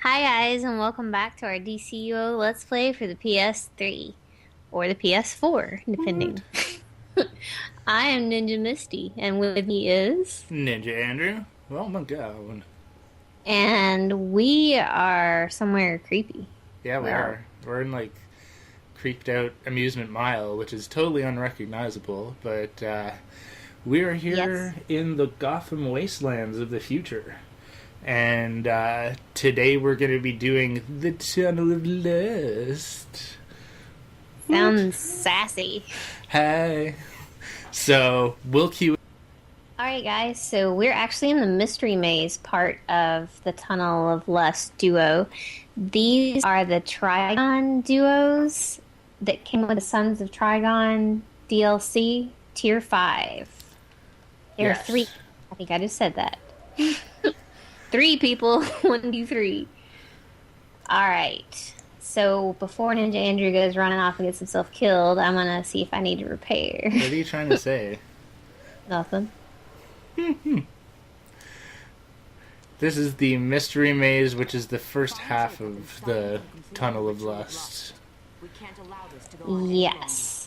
Hi guys, and welcome back to our DCUO Let's Play for the PS3 or the PS4, What? depending. I am Ninja Misty, and with me is, Ninja Andrew? Oh my god. and we are somewhere creepy. Yeah, we Where are are. We're in like creeped out amusement mile, which is totally unrecognizable, but we are we? here Yes, in the Gotham wastelands of the future. And today we're going to be doing the Tunnel of Lust. What? sounds sassy. Hi. So we'll cue. All right, guys, so we're actually in the Mystery Maze part of the Tunnel of Lust duo. These are the Trigon duos that came with the Sons of Trigon DLC, Tier 5. There are three. Yes. I think I just said that. Three people. One, two, three. All right. So before Ninja Andrew goes running off and gets himself killed, I'm going to see if I need to repair. What are you trying to say? Nothing. This is the Mystery Maze, which is the first half of the Tunnel of Lust. Yes.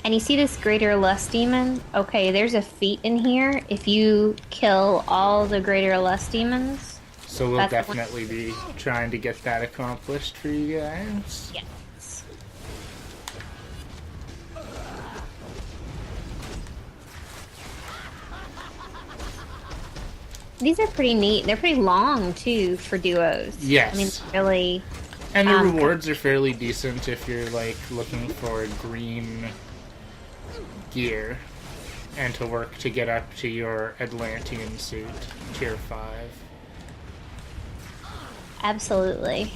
And you see this greater lust demon? Okay, there's a feat in here. If you kill all the greater lust demons, So we'll that's one. definitely be trying to get that accomplished for you guys. Yes. These are pretty neat. They're pretty long too for duos. I mean, Yes. really. And the Um, rewards are fairly decent if you're like looking for green gear and to work to get up to your Atlantean suit, tier 5. Absolutely.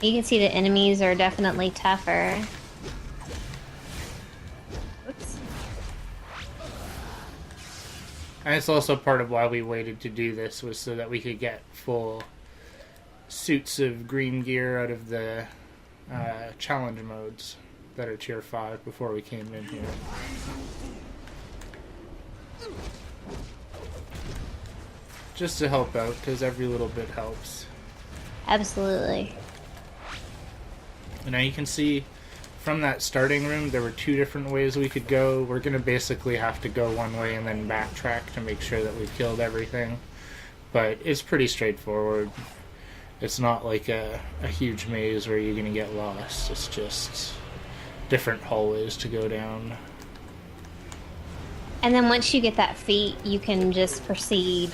You can see the enemies are definitely tougher. Oops. And it's also part of why we waited to do this was so that we could get full suits of green gear out of the challenge modes that are tier 5 before we came in here. Just to help out, because every little bit helps. Absolutely. And now you can see from that starting room there were two different ways we could go. We're going to basically have to go one way and then backtrack to make sure that we've killed everything. But it's pretty straightforward. It's not like a huge maze where you're going to get lost. It's just different hallways to go down. And then once you get that feat, you can just proceed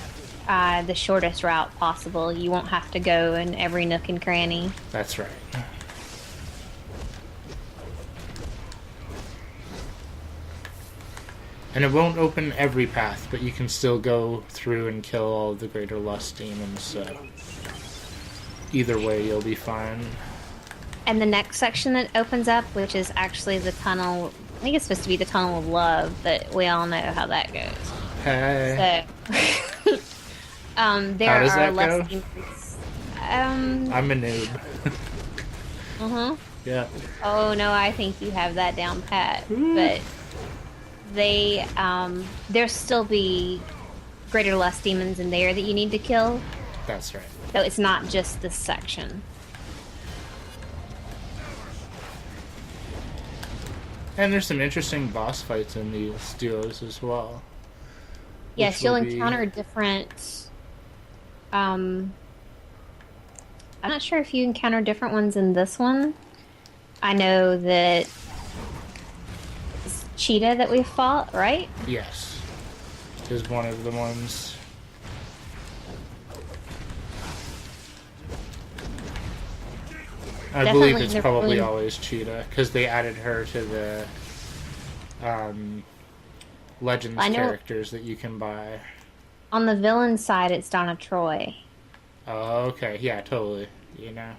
the shortest route possible. You won't have to go in every nook and cranny. That's right. And it won't open every path, but you can still go through and kill all of the greater lust demons, so either way you'll be fine. And the next section that opens up, which is actually the tunnel, I think it's supposed to be the tunnel of love, but we all know how that goes. Hey. So, there How does are that less go? demons. I'm a noob. Uh-huh. Yeah. Oh no, I think you have that down pat. But there'll still be greater lust demons in there that you need to kill. That's right. So it's not just this section. And there's some interesting boss fights in these duos as well. Yes, which you'll will be- encounter different. I'm not sure if you encounter different ones in this one. I know that it's Cheetah that we fought, right? Yes. Is one of the ones. I believe Definitely it's they're probably really- always Cheetah, because they added her to the Legends I know- characters that you can buy. On the villain side, it's Donna Troy. Oh, okay. Yeah, totally. You know.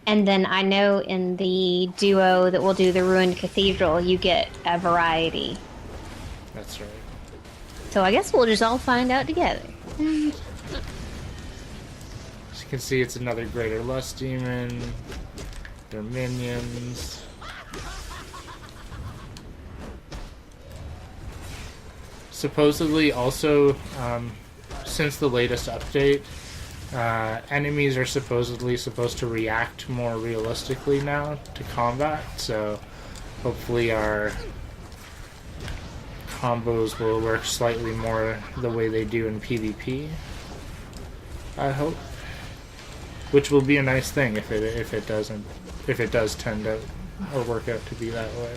And then I know in the duo that will do the Ruined Cathedral, you get a variety. That's right. So I guess we'll just all find out together. As you can see, it's another Greater Lust Demon. They're minions. Supposedly, also, since the latest update, enemies are supposedly supposed to react more realistically now to combat, so hopefully our combos will work slightly more the way they do in PvP. I hope, which will be a nice thing if it does tend out or work out to be that way.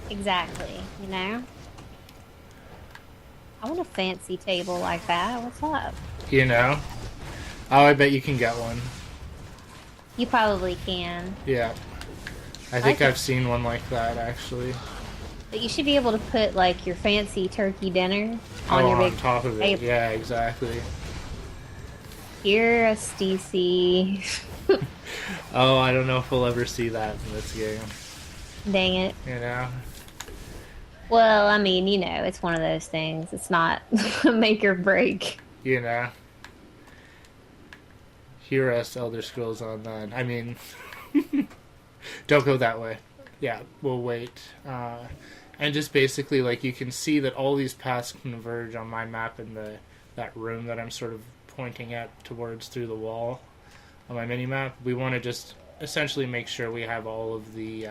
Exactly, you know? I want a fancy table like that. What's up? You know? Oh, I bet you can get one. You probably can. Yeah. I think I've seen one like that, actually. But you should be able to put, like, your fancy turkey dinner on your big on top of it. table. Yeah, exactly. You're a Stacy. Oh, I don't know if we'll ever see that in this game. Dang it. You know? Well, I mean, you know, it's one of those things. It's not make or break. You know? Hear us, Elder Scrolls Online. I mean, don't go that way. Yeah, we'll wait. And just basically, like, you can see that all these paths converge on my map in that room that I'm sort of pointing at towards through the wall on my mini-map. We want to just essentially make sure we have all of the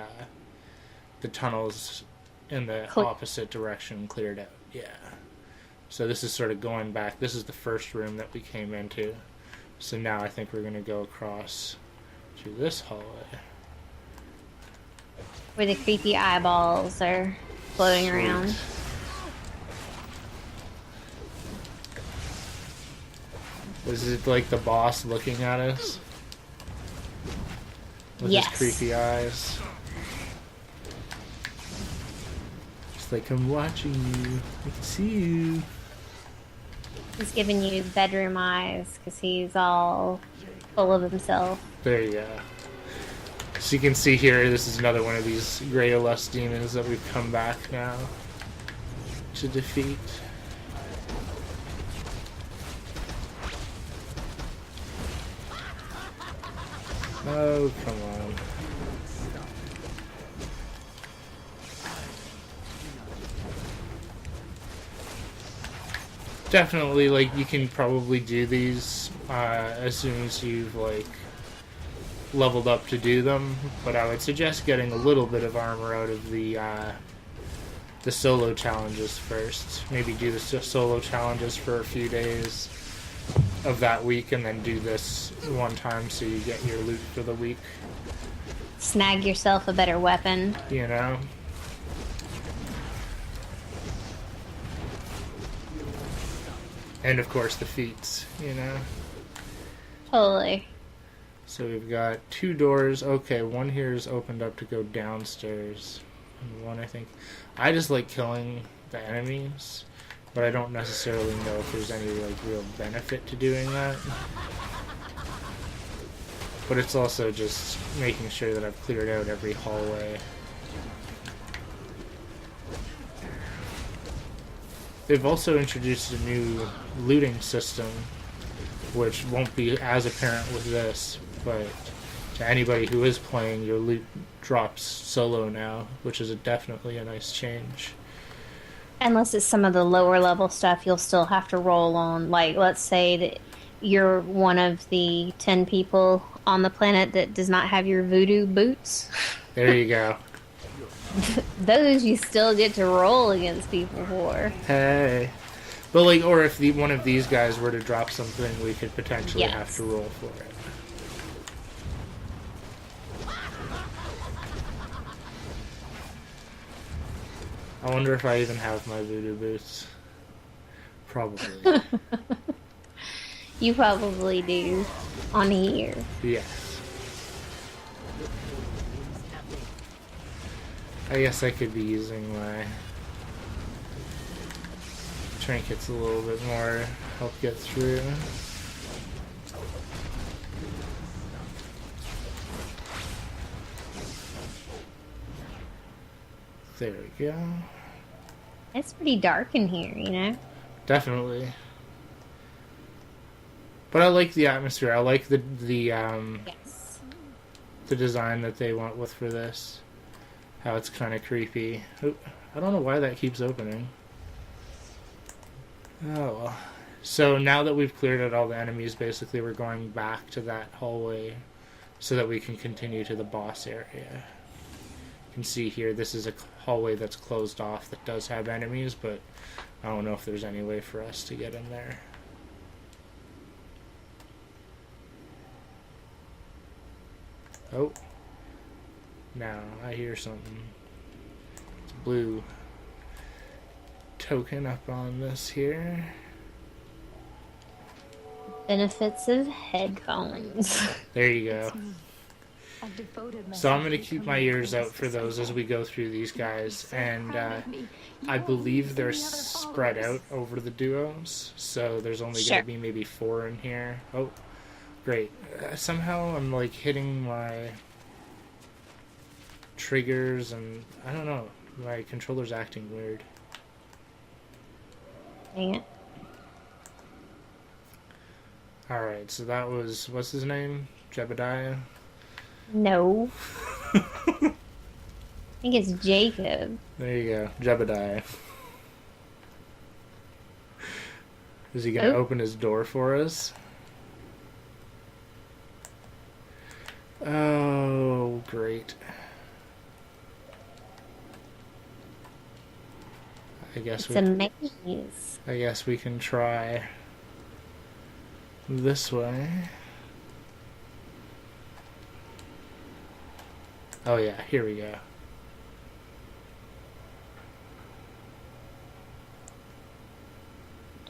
tunnels in the opposite direction cleared out. Yeah. So this is sort of going back. This is the first room that we came into. So now I think we're going to go across to this hallway. Where the creepy eyeballs are floating around. Is it like the boss looking at us? With his creepy eyes. It's like, I'm watching you. I can see you. He's giving you bedroom eyes because he's all full of himself. There you go. So you can see here, this is another one of these Grey Lust demons that we've come back now to defeat. Oh, come on. Definitely, like, you can probably do these as soon as you've, like, leveled up to do them, but I would suggest getting a little bit of armor out of the solo challenges first. Maybe do the solo challenges for a few days of that week, and then do this one time so you get your loot for the week. Snag yourself a better weapon. You know? And of course the feats, you know? Totally. So we've got 2 doors. Okay, one here is opened up to go downstairs. And one, I think... I just like killing the enemies, but I don't necessarily know if there's any, like, real benefit to doing that. But it's also just making sure that I've cleared out every hallway. They've also introduced a new looting system, which won't be as apparent with this, but to anybody who is playing, your loot drops solo now, which is definitely a nice change. Unless it's some of the lower level stuff, you'll still have to roll on. Like, let's say that you're one of the 10 people on the planet that does not have your voodoo boots. There you go. Those you still get to roll against people for. Hey. But, like, or if one of these guys were to drop something, we could potentially have to roll for it. I wonder if I even have my voodoo boots. Probably. You probably do. On here. Yes. I guess I could be using my trinkets a little bit more to help get through. There we go. It's pretty dark in here, you know? Definitely. But I like the atmosphere. I like the design that they went with for this. How it's kind of creepy. I don't know why that keeps opening. Oh, well. So now that we've cleared out all the enemies, basically we're going back to that hallway so that we can continue to the boss area. You can see here, this is a hallway that's closed off that does have enemies, but I don't know if there's any way for us to get in there. Oh. Now, I hear something. It's a blue token up on this here. Benefits of headphones. There you go. So I'm going to keep my ears out for those as we go through these guys, and I believe they're spread out over the duos, so there's only going to be maybe 4 in here. Oh, great. Somehow I'm like hitting my triggers, and I don't know, my controller's acting weird. Dang it. Alright, so that was, what's his name? Jebediah? No. I think it's Jacob. There you go, Jebediah. Is he going to open his door for us? Oh, great. I guess it's a maze. I guess we can try this way. Oh yeah, here we go.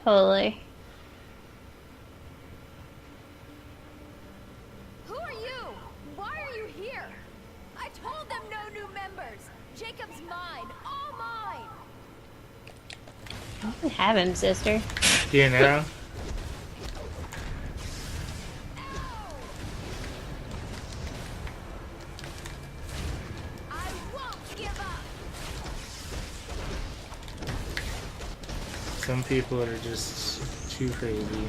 Totally. Who are you? Why are you here? I told them no new members. Jacob's mine, all mine. You can have him, sister. You know? I won't give up. Some people are just too crazy.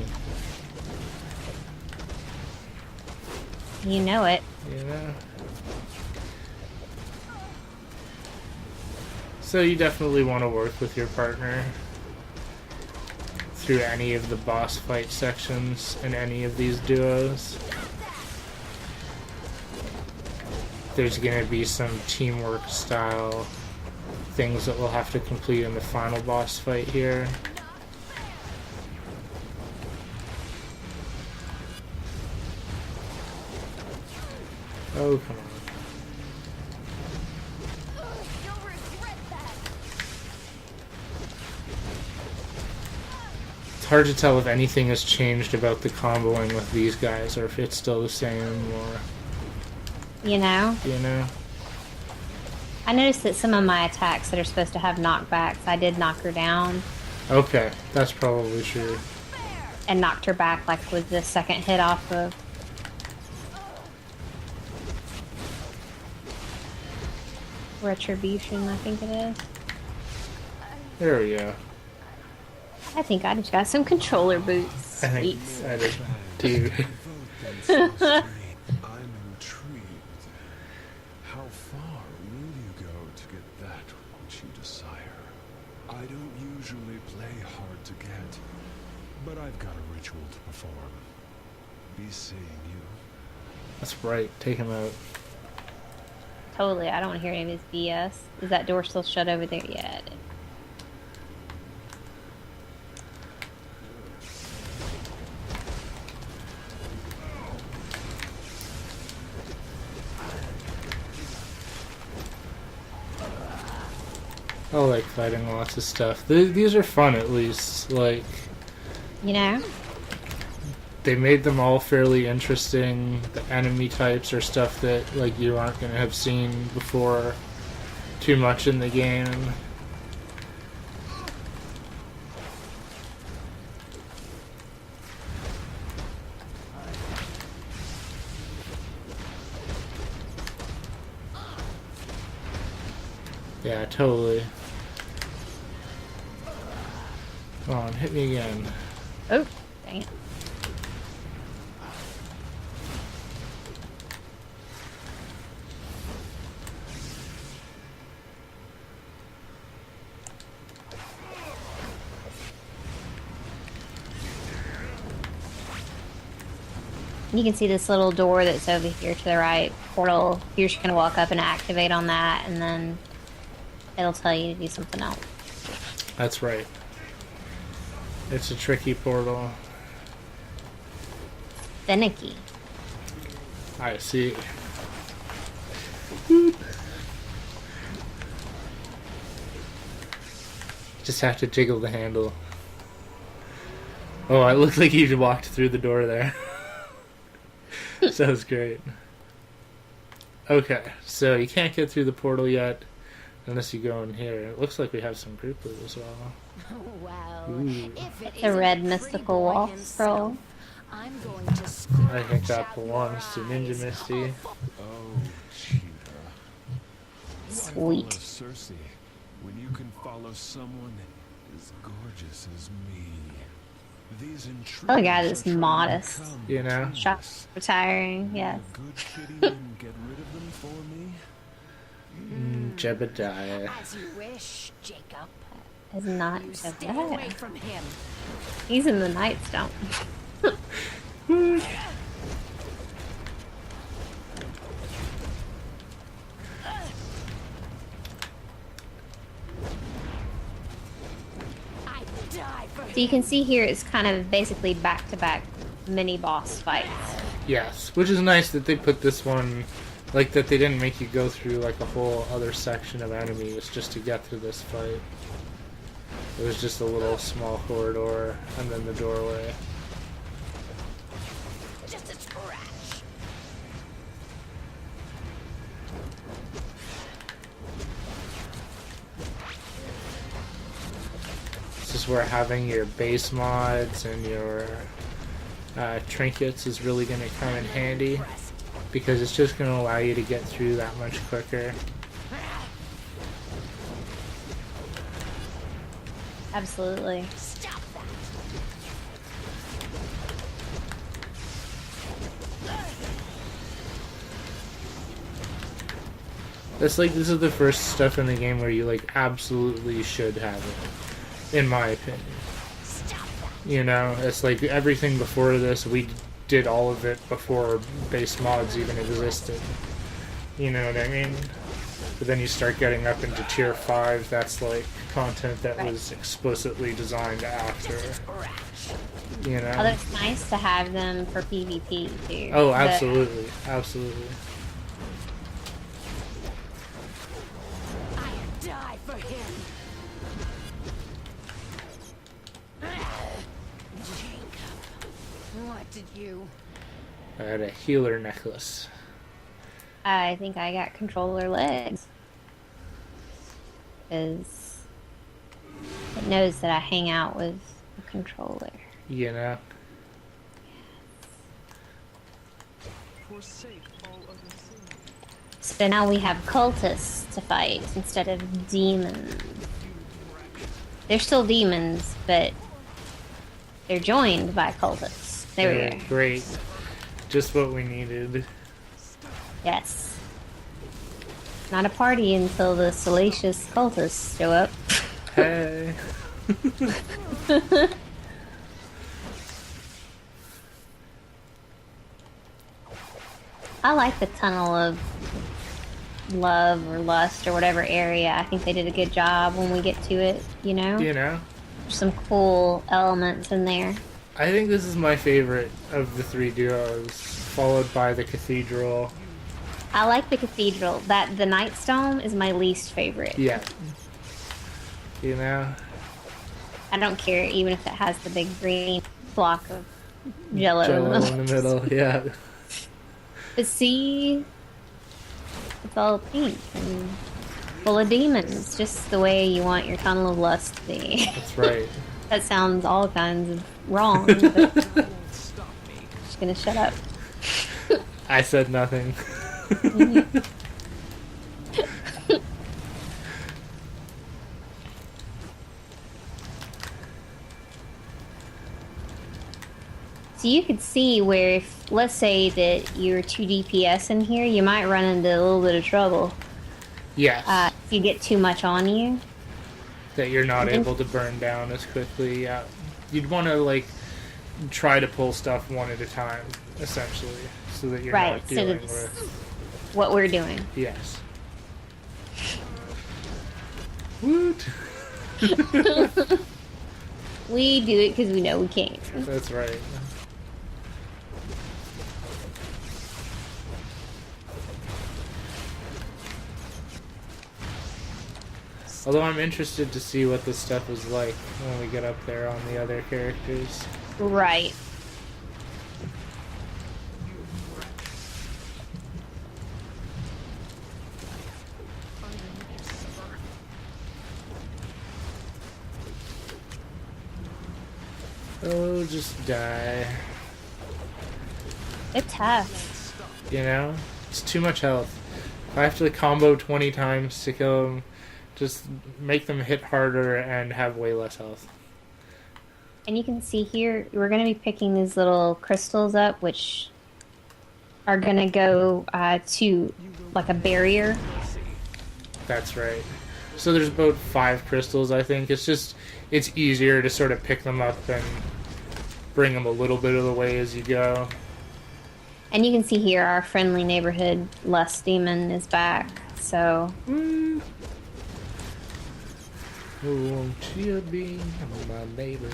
You know it. You know? So you definitely want to work with your partner through any of the boss fight sections in any of these duos. There's going to be some teamwork style things that we'll have to complete in the final boss fight here. Oh, come on. You'll regret that. It's hard to tell if anything has changed about the comboing with these guys or if it's still the same or... You know? You know? I noticed that some of my attacks that are supposed to have knockbacks, I did knock her down. Okay, that's probably true. And knocked her back, like, with the second hit off of... Retribution, I think it is. There we go. I think I just got some controller boots. I think Sweet. I did too. I'm intrigued. How far will you go to get that which you desire? I don't usually play hard to get, but I've got a ritual to perform. Be seeing you. That's right, take him out. Totally, I don't want to hear any of his BS. Is that door still shut over there? Yeah, it is. I like fighting lots of stuff. These are fun, at least. Like, You know? they made them all fairly interesting. The enemy types are stuff that, like, you aren't going to have seen before too much in the game. Yeah, totally. Come on, hit me again. Oh, dang it. You can see this little door that's over here to the right, portal. You're just going to walk up and activate on that, and then it'll tell you to do something else. That's right. It's a tricky portal. Finicky. I see. Just have to jiggle the handle. Oh, it looked like you walked through the door there. Sounds great. Okay, so you can't get through the portal yet unless you go in here. It looks like we have some group loot as well. Well, Ooh. if it It's a red isn't mystical Pretty Boy wall himself, scroll. I'm going to scorch I think that out belongs to your Ninja eyes. Misty. Oh, cheater. Why Sweet. follow Cersei when you can follow someone as gorgeous as me? These Oh my god, intruders it's are trying to modest. come You know? between Shop us. retiring, Will yes. a good kitty man get rid of them for me? Jebediah. As you wish, Jacob. Is not You just stay away that. from him. He's in the Nightstone. I die for So you can see here it's kind of basically back-to-back mini boss fights. Yes, which is nice that they put this one, like that they didn't make you go through like a whole other section of enemies just to get through this fight. It was just a little small corridor and then the doorway. just a scratch. This is where having your base mods and your trinkets is really going to come in handy because it's just going to allow you to get through that much quicker. Absolutely. Stop that. It's like this is the first stuff in the game where you like absolutely should have it, in my opinion. Stop that. You know, it's like everything before this, we did all of it before base mods even existed. You know what I mean? But then you start getting up into tier 5, that's like content that was explicitly designed after. You know? Although it's nice to have them for PvP too. Oh, But absolutely. Absolutely. I die for him. Jacob, what did you? I had a healer necklace. I think I got controller legs. Because it knows that I hang out with a controller. You know? So now we have cultists to fight instead of demons. They're still demons, but they're joined by cultists. There we They're go. great. Just what we needed. Yes. Not a party until the salacious cultists show up. Hey. I like the tunnel of love or lust or whatever area. I think they did a good job when we get to it, you know? You know? There's some cool elements in there. I think this is my favorite of the 3 duos, followed by the cathedral. I like the cathedral. The Nightstone is my least favorite. Yeah. You know? I don't care even if it has the big green block of jello, Jello in the in the middle, yeah. But see, it's all pink and full of demons, just the way you want your tunnel of lust to be. That's right. That sounds all kinds of wrong, but I'm just gonna shut up. I said nothing. So you could see where if, let's say that you're 2 DPS in here, you might run into a little bit of trouble. Yes. If you get too much on you. That you're not I think- able to burn down as quickly. Yeah. You'd want to, like, try to pull stuff one at a time, essentially, so that you're Right, not so dealing that's with... what we're doing. Yes. Woot! We do it because we know we can. That's right. Although I'm interested to see what this stuff is like when we get up there on the other characters. Right. Oh, just die. It's tough. You know? It's too much health. If I have to combo 20 times to kill them, just make them hit harder and have way less health. And you can see here, we're going to be picking these little crystals up, which are going to go to like a barrier. That's right. So there's about 5 crystals, I think. It's easier to sort of pick them up and bring them a little bit of the way as you go. And you can see here our friendly neighborhood lust demon is back. So Won't you be my neighbor?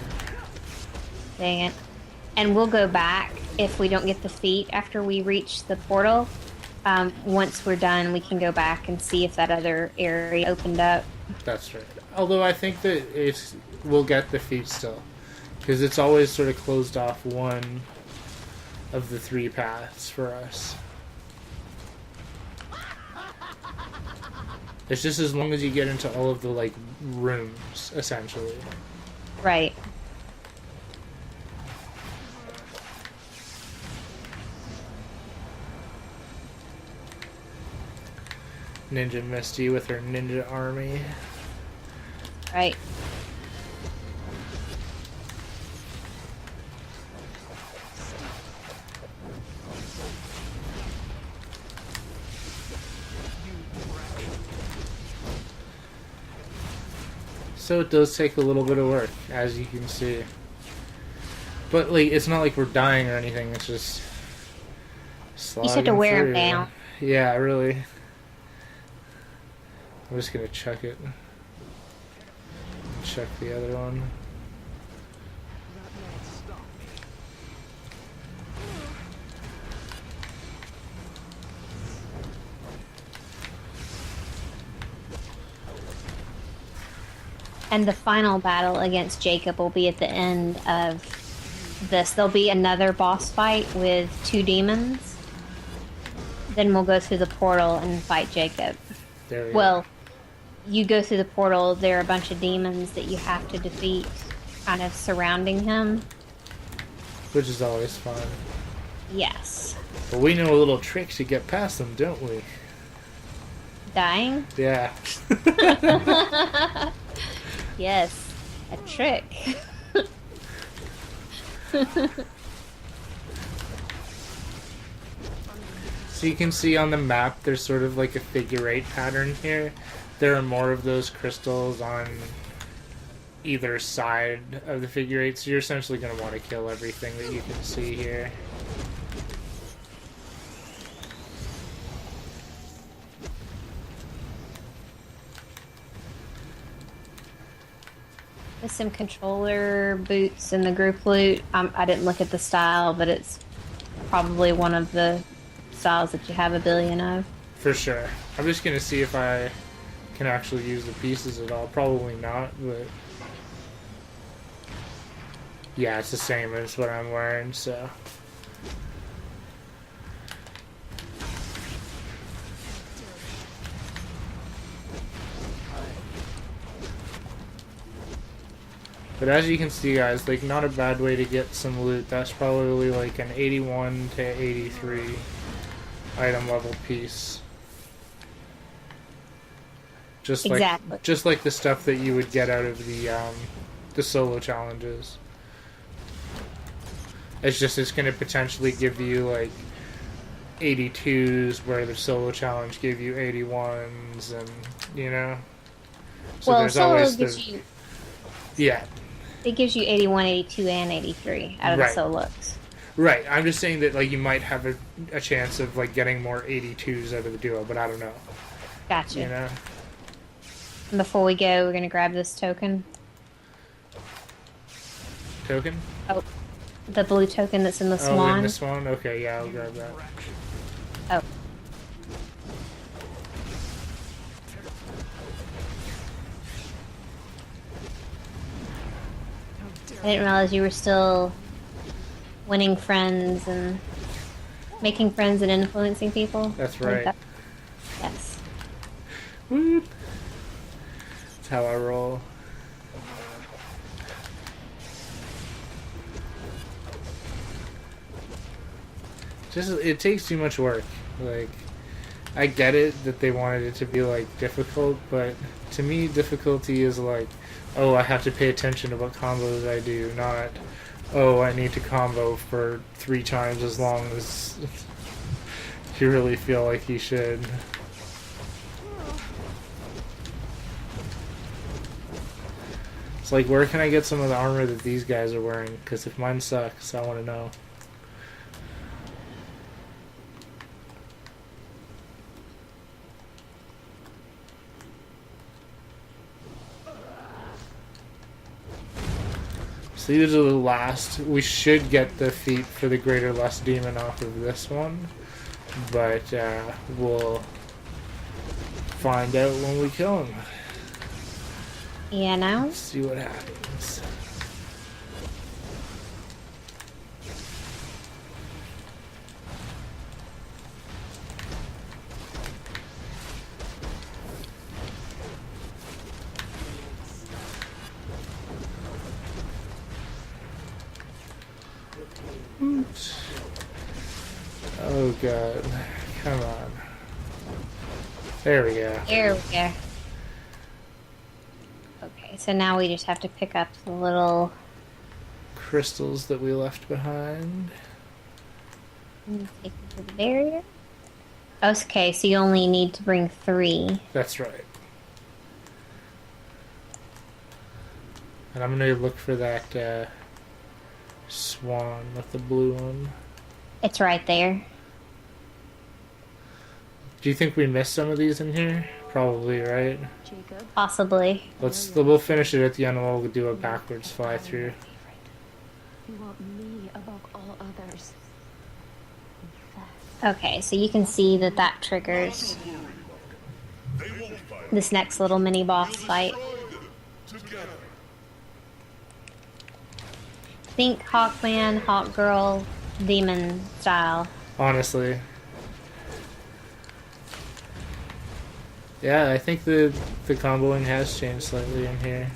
dang it. And we'll go back if we don't get the feat after we reach the portal. Once we're done, we can go back and see if that other area opened up. That's right. Although I think that we'll get the feat still, because it's always sort of closed off one of the 3 paths for us. It's just as long as you get into all of the like rooms, essentially. Right. Ninja Misty with her ninja army. Right. So it does take a little bit of work, as you can see. But like, it's not like we're dying or anything. It's just You just have to wear them down. Yeah, really. I'm just gonna chuck it. Chuck the other one. And the final battle against Jacob will be at the end of this. There'll be another boss fight with 2 demons. Then we'll go through the portal and fight Jacob. There we Well, you go through the portal, there are a bunch of demons that you have to defeat, kind of surrounding him. go. Which is always fun. Yes. But we know a little trick to get past them, don't we? Dying? Yeah. Yes. A trick. So you can see on the map there's sort of like a figure 8 pattern here. There are more of those crystals on either side of the figure 8, so you're essentially going to want to kill everything that you can see here. With some controller boots in the group loot. I didn't look at the style, but it's probably one of the styles that you have a billion of. For sure. I'm just going to see if I can actually use the pieces at all. Probably not, but... yeah, it's the same as what I'm wearing, so... But as you can see, guys, like, not a bad way to get some loot. That's probably like an 81 to 83 item level piece. Just Exactly. like, just like the stuff that you would get out of the solo challenges. It's just, it's going to potentially give you like 82s where the solo challenge gave you 81s, and you know. So Well, there's solo always gives you... yeah. It gives you 81, 82, and 83 out of Right. the solos. Right. I'm just saying that like you might have a chance of like getting more 82s out of the duo, but I don't know. Gotcha. You know. And before we go, we're gonna grab this token. Token? Oh, the blue token that's in the Oh, swan. in this one? Okay, yeah, I'll grab that. Oh. I didn't realize you were still winning friends and making friends and influencing people. That's Like right. that. Yes. Woo. That's how I roll. Just, it takes too much work. Like, I get it that they wanted it to be, like, difficult, but to me, difficulty is like, oh, I have to pay attention to what combos I do, not, oh, I need to combo for 3 times as long as you really feel like you should. It's like, where can I get some of the armor that these guys are wearing? Because if mine sucks, I want to know. So these are the last. We should get the feat for the Greater Lust Demon off of this one, but we'll find out when we kill him. Yeah, now? Let's see what happens. Oops. Oh god. Come on. There we go. There we go. Okay, so now we just have to pick up the little... Crystals that we left behind. Take them to the barrier. Okay, so you only need to bring 3. That's right. And I'm gonna look for that swan with the blue one. It's right there. Do you think we missed some of these in here? Probably, right? Jacob, Possibly. We'll finish it at the end and we'll do a backwards fly through. you want me above all others. Okay, so you can see that that triggers this next little mini boss fight. Think Hawkman, Hawkgirl, Demon style. Honestly. Yeah, I think the comboing has changed slightly in here.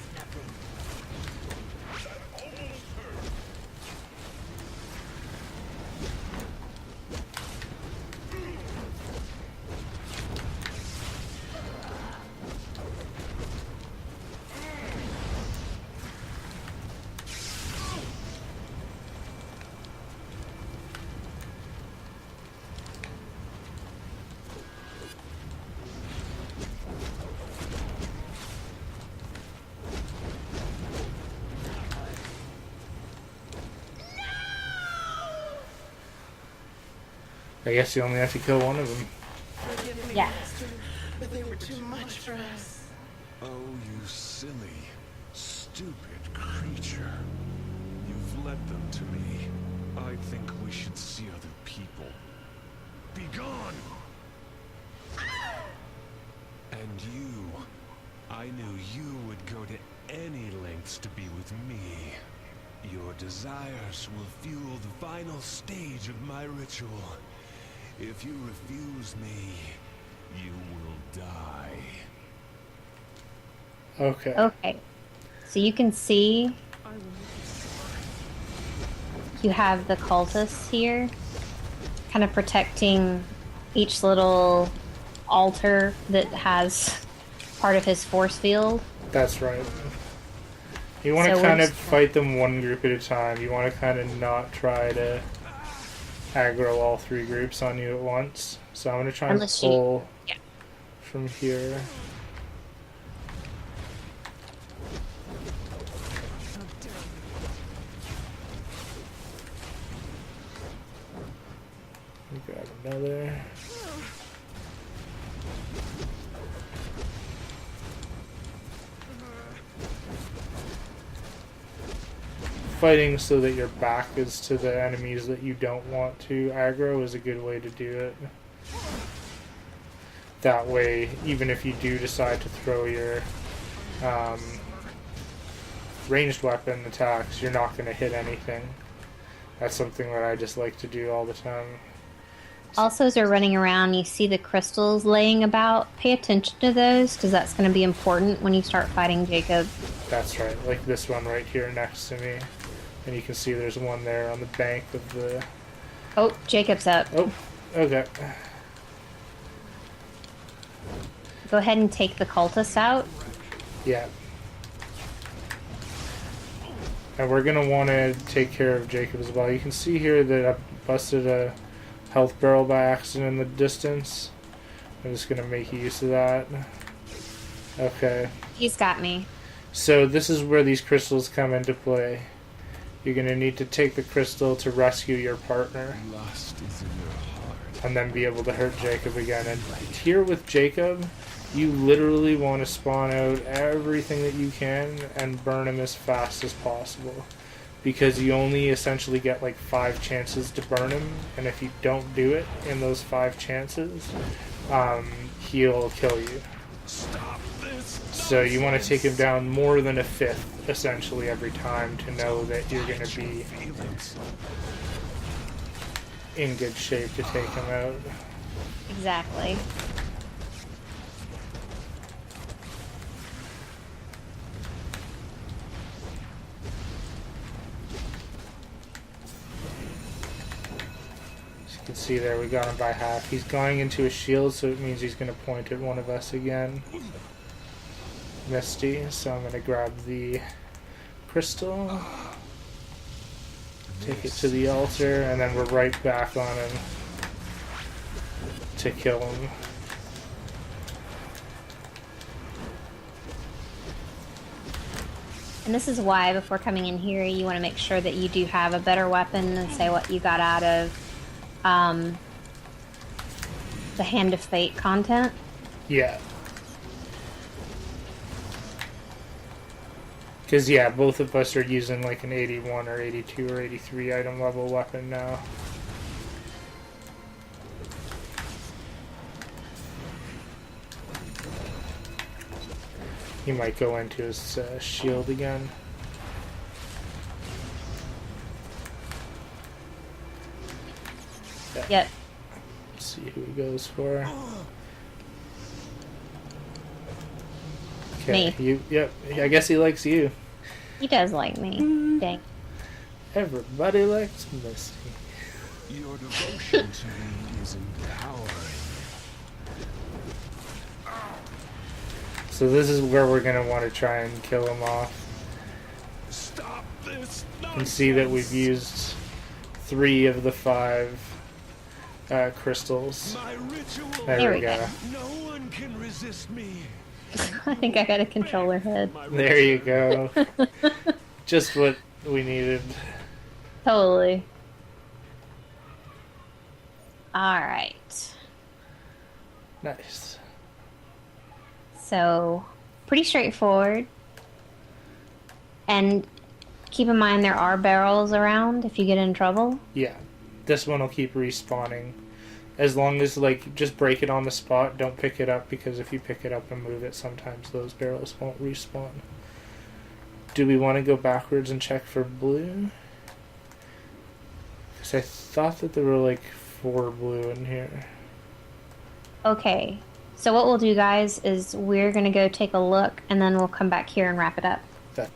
I guess you only have to kill one of them. Yeah. But they were too much for us. Oh, you silly, stupid creature. You've led them to me. I think we should see other people. Be gone! And you, I knew you would go to any lengths to be with me. Your desires will fuel the final stage of my ritual. If you refuse me, you will die. Okay. Okay. So you can see you have the cultists here kind of protecting each little altar that has part of his force field. That's right. You want to So kind we're of fight them one group at a time. You want to kind of not try to aggro all 3 groups on you at once. So I'm going to try and Unless you- pull yeah. from here. Grab another. Fighting so that your back is to the enemies that you don't want to aggro is a good way to do it. That way, even if you do decide to throw your ranged weapon attacks, you're not going to hit anything. That's something that I just like to do all the time. Also, as they're running around, you see the crystals laying about. Pay attention to those, because that's going to be important when you start fighting Jacob. That's right, like this one right here next to me. And you can see there's one there on the bank of the... Oh, Jacob's up. Oh, okay. Go ahead and take the cultist out. Yeah. And we're going to want to take care of Jacob as well. You can see here that I busted a health barrel by accident in the distance. I'm just going to make use of that. Okay. He's got me. So this is where these crystals come into play. You're going to need to take the crystal to rescue your partner. Lust is in your heart. And then be able to hurt Jacob again. And here with Jacob, you literally want to spawn out everything that you can and burn him as fast as possible. Because you only essentially get like 5 chances to burn him. And if you don't do it in those 5 chances, he'll kill you. Stop this. So you want to take him down more than a 5th, essentially, every time to know that you're going to be in good shape to take him out. Exactly. As you can see there, we got him by half. He's going into a shield, so it means he's going to point at one of us again. Misty, so I'm going to grab the crystal, take it to the altar, and then we're right back on him to kill him. And this is why, before coming in here, you want to make sure that you do have a better weapon than, say, what you got out of the Hand of Fate content. Yeah. Because, yeah, both of us are using like an 81 or 82 or 83 item level weapon now. He might go into his shield again. Yeah. Yep. Let's see who he goes for. Okay, Me. Yep, I guess he likes you. He does like me. Dang. Everybody likes Misty. Your devotion to me is empowering. So this is where we're going to want to try and kill him off. Stop this. You can see that we've used 3 of the 5 crystals. My ritual. There we go. No one can resist me. I think I got a controller head. There you go. Just what we needed. Totally. Alright. Nice. So, pretty straightforward. And keep in mind there are barrels around if you get in trouble. Yeah. This one will keep respawning. As long as, like, just break it on the spot. Don't pick it up, because if you pick it up and move it, sometimes those barrels won't respawn. Do we want to go backwards and check for blue? Because I thought that there were, like, 4 blue in here. Okay. So what we'll do, guys, is we're going to go take a look, and then we'll come back here and wrap it up. That.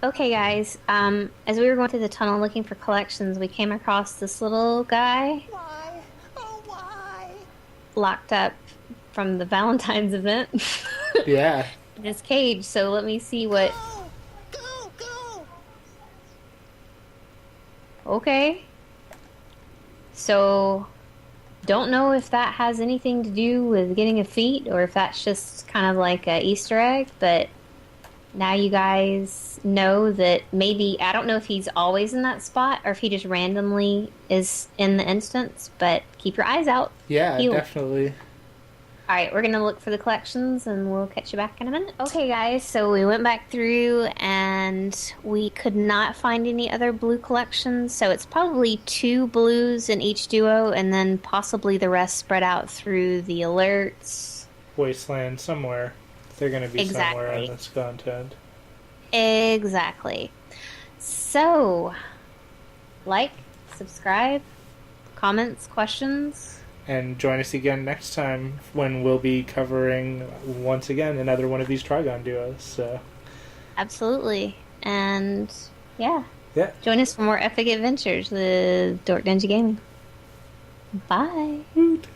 Okay, guys. As we were going through the tunnel looking for collections, we came across this little guy. Why? Oh, why? Locked up from the Valentine's event. Yeah. In his cage, so let me see what... Go! Go! Okay. So, don't know if that has anything to do with getting a feat, or if that's just kind of like a Easter egg, but now you guys know that maybe, I don't know if he's always in that spot or if he just randomly is in the instance, but keep your eyes out. Yeah, Heal. definitely. Alright, we're going to look for the collections and we'll catch you back in a minute. Okay, guys, so we went back through and we could not find any other blue collections, so it's probably 2 blues in each duo and then possibly the rest spread out through the alerts. Wasteland, somewhere. They're going to be somewhere Exactly. in this content. Exactly. So, like, subscribe, comments, questions. And join us again next time when we'll be covering, once again, another one of these Trigon duos. So. Absolutely. And, yeah. Yeah. Join us for more epic adventures with DorkNinjaGaming. Bye. Woot.